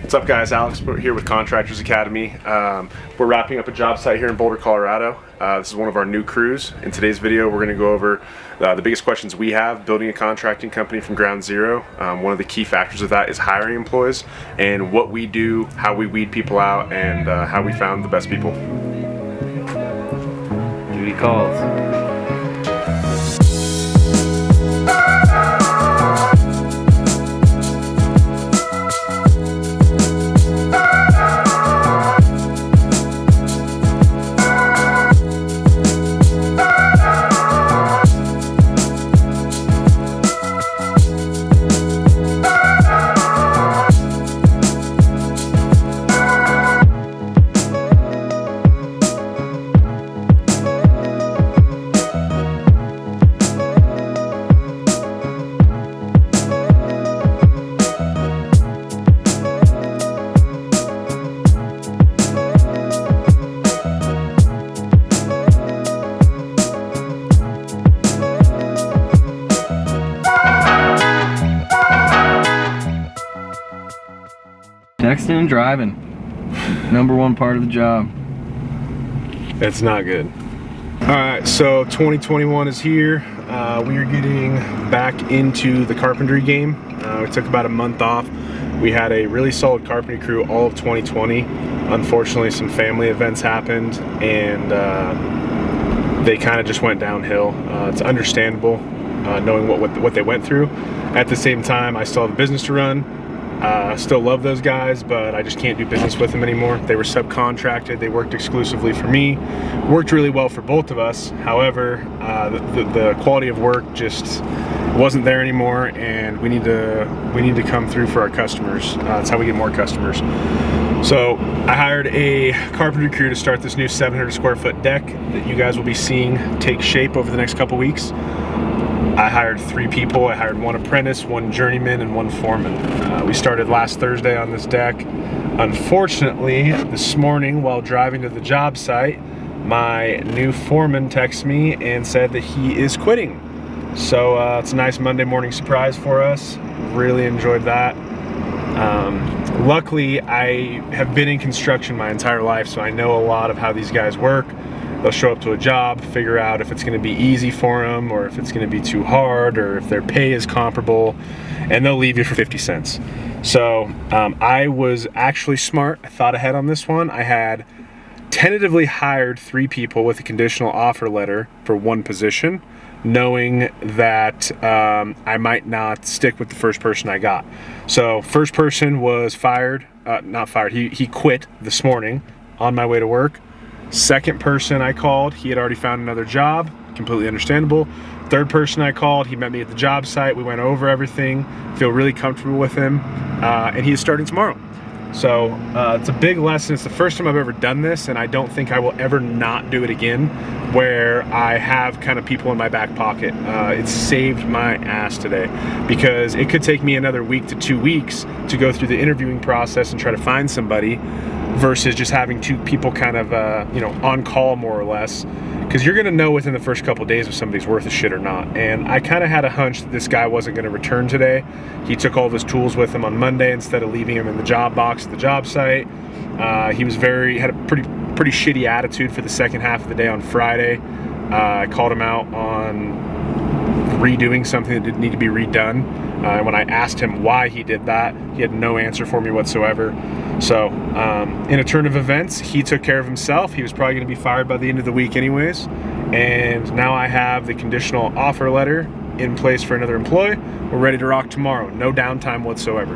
What's up, guys? Alex here with Contractors Academy. We're wrapping up a job site here in Boulder, Colorado. This is one of our new crews. In today's video, we're going to go over the biggest questions we have building a contracting company from ground zero. One of the key factors of that is hiring employees and what we do, how we weed people out, and how we found the best people. Duty calls. Texting and driving, number one part of the job. It's not good. All right, so 2021 is here. We are getting back into the carpentry game. We took about a month off. We had a really solid carpentry crew all of 2020. Unfortunately, some family events happened and they kind of just went downhill. It's understandable knowing what they went through. At the same time, I still have a business to run. Still love those guys, but I just can't do business with them anymore. They were subcontracted. They worked exclusively for me. Worked really well for both of us. However, the quality of work just wasn't there anymore, and we need to come through for our customers. That's how we get more customers. So I hired a carpentry crew to start this new 700 square foot deck that you guys will be seeing take shape over the next couple weeks. I hired 3 people. I hired 1 apprentice, 1 journeyman, and 1 foreman. We started last Thursday on this deck. Unfortunately, this morning while driving to the job site, my new foreman texted me and said that he is quitting. So it's a nice Monday morning surprise for us. Really enjoyed that. Luckily, I have been in construction my entire life, so I know a lot of how these guys work. They'll show up to a job, figure out if it's going to be easy for them or if it's going to be too hard or if their pay is comparable, and they'll leave you for 50 cents. So I was actually smart. I thought ahead on this one. I had tentatively hired 3 people with a conditional offer letter for 1 position, knowing that I might not stick with the first person I got. So first person was fired, not fired, he quit this morning on my way to work. Second person I called, he had already found another job, completely understandable. Third person I called, he met me at the job site. We went over everything, feel really comfortable with him, and he is starting tomorrow. So it's a big lesson. It's the first time I've ever done this, and I don't think I will ever not do it again, where I have kind of people in my back pocket. It saved my ass today, because it could take me another week to 2 weeks to go through the interviewing process and try to find somebody, versus just having 2 people kind of on call more or less, because you're gonna know within the first couple days if somebody's worth a shit or not. And I kind of had a hunch that this guy wasn't gonna return today. He took all of his tools with him on Monday instead of leaving him in the job box at the job site. He had a pretty shitty attitude for the second half of the day on Friday. I called him out on redoing something that didn't need to be redone. When I asked him why he did that, he had no answer for me whatsoever. So in a turn of events, he took care of himself. He was probably going to be fired by the end of the week anyways. And now I have the conditional offer letter in place for another employee. We're ready to rock tomorrow. No downtime whatsoever.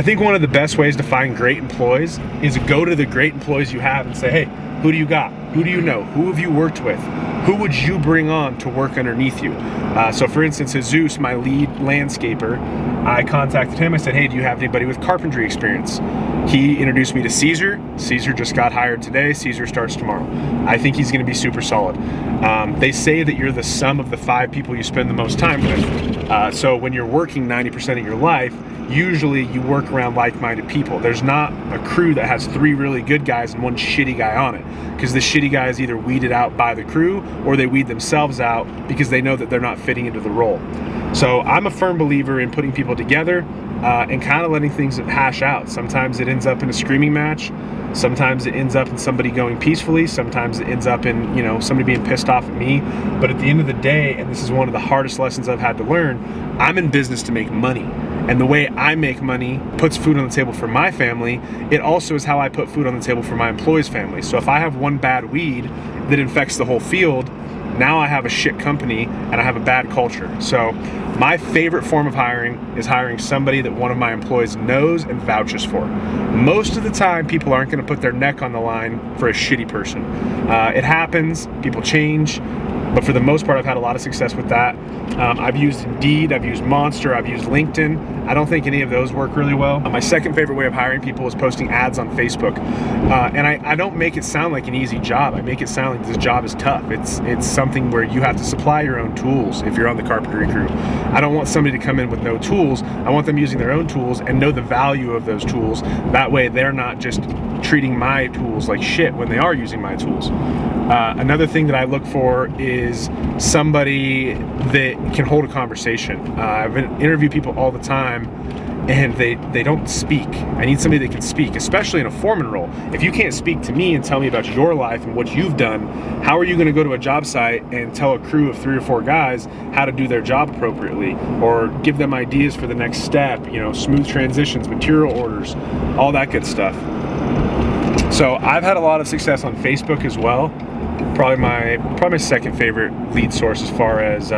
think one of the best ways to find great employees is to go to the great employees you have and say, hey, who do you got? Who do you know? Who have you worked with? Who would you bring on to work underneath you? So for instance, Jesus, my lead landscaper, I contacted him. I said, hey, do you have anybody with carpentry experience? He introduced me to Caesar. Caesar just got hired today. Caesar starts tomorrow. I think he's going to be super solid. They say that you're the sum of the 5 people you spend the most time with. So when you're working 90% of your life, usually you work around like-minded people. There's not a crew that has 3 really good guys and 1 shitty guy on it, because the shitty guy is either weeded out by the crew or they weed themselves out because they know that they're not fitting into the role. So I'm a firm believer in putting people together and kind of letting things hash out. Sometimes it ends up in a screaming match. Sometimes it ends up in somebody going peacefully. Sometimes it ends up in, somebody being pissed off at me. But at the end of the day, and this is one of the hardest lessons I've had to learn, I'm in business to make money. And the way I make money puts food on the table for my family. It also is how I put food on the table for my employees' family. So if I have one bad weed that infects the whole field, now I have a shit company and I have a bad culture. So my favorite form of hiring is hiring somebody that one of my employees knows and vouches for. Most of the time, people aren't going to put their neck on the line for a shitty person. It happens, people change, but for the most part, I've had a lot of success with that. I've used Indeed, I've used Monster, I've used LinkedIn. I don't think any of those work really well. My second favorite way of hiring people is posting ads on Facebook. And I don't make it sound like an easy job. I make it sound like this job is tough. It's something where you have to supply your own tools if you're on the carpentry crew. I don't want somebody to come in with no tools. I want them using their own tools and know the value of those tools. That way they're not just treating my tools like shit when they are using my tools. Another thing that I look for is somebody that can hold a conversation. I've interviewed people all the time and they don't speak. I need somebody that can speak, especially in a foreman role. If you can't speak to me and tell me about your life and what you've done, how are you going to go to a job site and tell a crew of 3 or 4 guys how to do their job appropriately, or give them ideas for the next step, smooth transitions, material orders, all that good stuff. So I've had a lot of success on Facebook as well. Probably my second favorite lead source as far as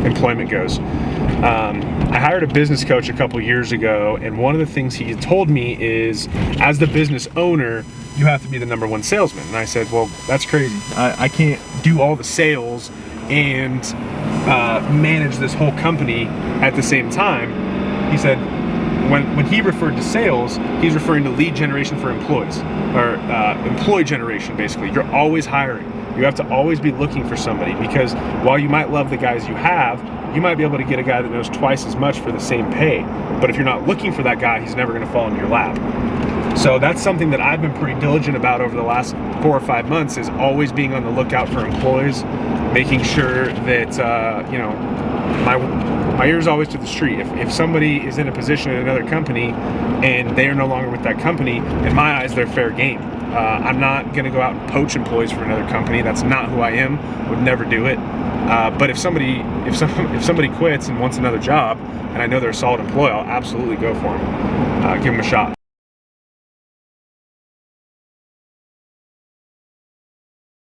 employment goes. I hired a business coach a couple years ago, and one of the things he told me is, as the business owner, you have to be the #1 salesman. And I said, well, that's crazy. I can't do all the sales and manage this whole company at the same time. He said, when he referred to sales, he's referring to lead generation for employees, or employee generation, basically. You're always hiring. You have to always be looking for somebody, because while you might love the guys you have, you might be able to get a guy that knows twice as much for the same pay. But if you're not looking for that guy, he's never going to fall into your lap. So that's something that I've been pretty diligent about over the last 4 or 5 months, is always being on the lookout for employees, making sure that, my ear's always to the street. If somebody is in a position in another company and they are no longer with that company, in my eyes, they're fair game. I'm not going to go out and poach employees for another company. That's not who I am. Would never do it. But if somebody quits and wants another job, and I know they're a solid employee, I'll absolutely go for them. Give them a shot.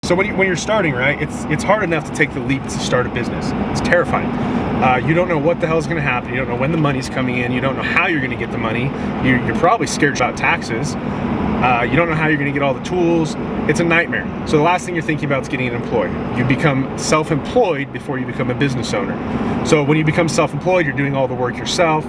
So when you're starting, right, it's hard enough to take the leap to start a business. It's terrifying. You don't know what the hell is going to happen. You don't know when the money's coming in. You don't know how you're going to get the money. You're probably scared about taxes. You don't know how you're going to get all the tools. It's a nightmare. So the last thing you're thinking about is getting an employee. You become self-employed before you become a business owner. So when you become self-employed, you're doing all the work yourself.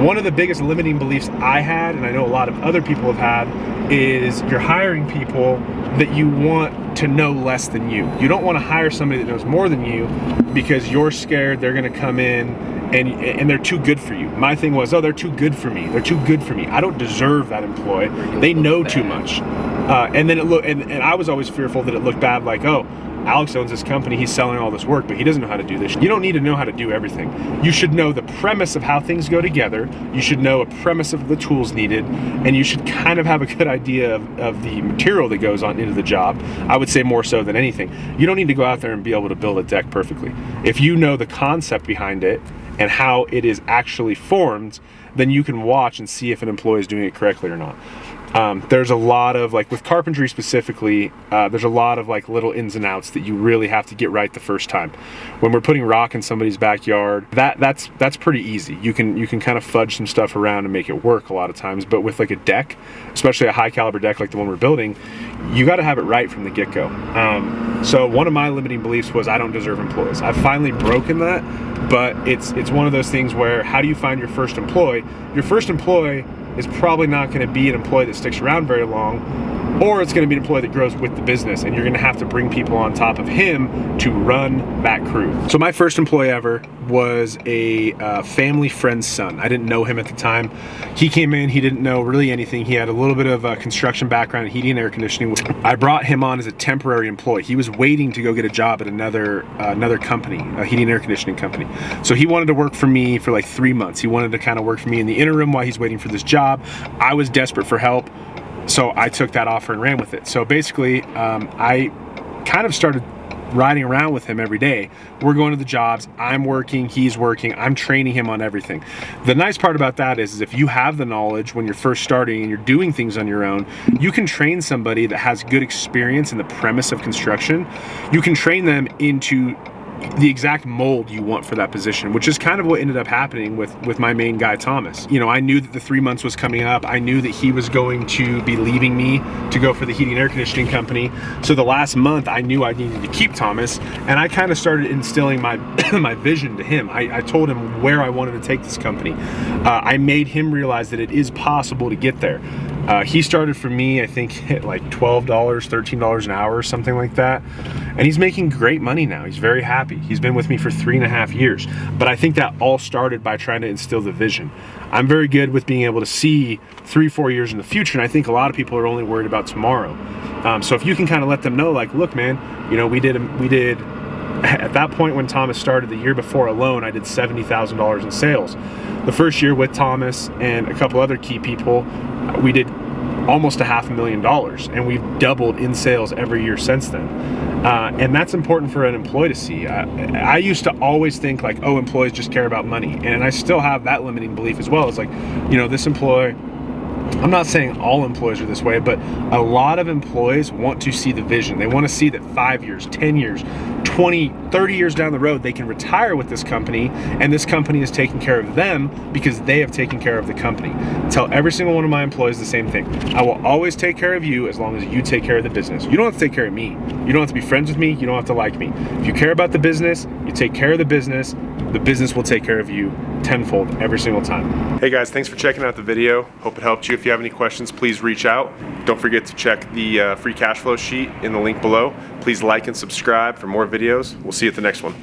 One of the biggest limiting beliefs I had, and I know a lot of other people have had, is you're hiring people that you want to know less than you. You don't want to hire somebody that knows more than you because you're scared they're going to come in and they're too good for you. My thing was, oh, they're too good for me. They're too good for me. I don't deserve that employee. They know too much. And then and I was always fearful that it looked bad, like, oh, Alex owns this company, he's selling all this work, but he doesn't know how to do this. You don't need to know how to do everything. You should know the premise of how things go together. You should know a premise of the tools needed, and you should kind of have a good idea of the material that goes on into the job. I would say more so than anything. You don't need to go out there and be able to build a deck perfectly. If you know the concept behind it and how it is actually formed, then you can watch and see if an employee is doing it correctly or not. There's a lot of, like with carpentry specifically, there's a lot of like little ins and outs that you really have to get right the first time. When we're putting rock in somebody's backyard, that's pretty easy. You can kind of fudge some stuff around and make it work a lot of times. But with like a deck, especially a high caliber deck like the one we're building, you got to have it right from the get-go. So one of my limiting beliefs was I don't deserve employees. I've finally broken that, but it's one of those things where, how do you find your first employee? Your first employee is probably not going to be an employee that sticks around very long, or it's going to be an employee that grows with the business, and you're going to have to bring people on top of him to run that crew. So my first employee ever was a family friend's son. I didn't know him at the time. He came in, he didn't know really anything. He had a little bit of a construction background in heating and air conditioning. I brought him on as a temporary employee. He was waiting to go get a job at another company, a heating and air conditioning company. So he wanted to work for me for like 3 months. He wanted to kind of work for me in the interim while he's waiting for this job. I was desperate for help, so I took that offer and ran with it. So basically, I kind of started riding around with him every day. We're going to the jobs, I'm working, he's working, I'm training him on everything. The nice part about that is if you have the knowledge when you're first starting and you're doing things on your own, you can train somebody that has good experience in the premise of construction. You can train them into the exact mold you want for that position, which is kind of what ended up happening with my main guy, Thomas. You know, I knew that the 3 months was coming up. I knew that he was going to be leaving me to go for the heating and air conditioning company. So the last month I knew I needed to keep Thomas, and I kind of started instilling my my vision to him. I told him where I wanted to take this company. I made him realize that it is possible to get there. He started for me, I think, at like $12, $13 an hour or something like that. And he's making great money now. He's very happy. He's been with me for 3.5 years. But I think that all started by trying to instill the vision. I'm very good with being able to see 3-4 years in the future, and I think a lot of people are only worried about tomorrow. So if you can kind of let them know, like, look, man, you know, we did at that point when Thomas started, the year before alone, I did $70,000 in sales. The first year with Thomas and a couple other key people, we did almost $500,000, and we've doubled in sales every year since then. And that's important for an employee to see. I used to always think like, oh, employees just care about money. And I still have that limiting belief as well. It's like, you know, this employee, I'm not saying all employees are this way, but a lot of employees want to see the vision. They want to see that 5 years, 10 years, 20, 30 years down the road, they can retire with this company, and this company is taking care of them because they have taken care of the company. I tell every single one of my employees the same thing. I will always take care of you as long as you take care of the business. You don't have to take care of me. You don't have to be friends with me. You don't have to like me. If you care about the business, you take care of the business will take care of you tenfold every single time. Hey guys, thanks for checking out the video. Hope it helped you. If you have any questions, please reach out. Don't forget to check the free cash flow sheet in the link below. Please like and subscribe for more videos. We'll see you at the next one.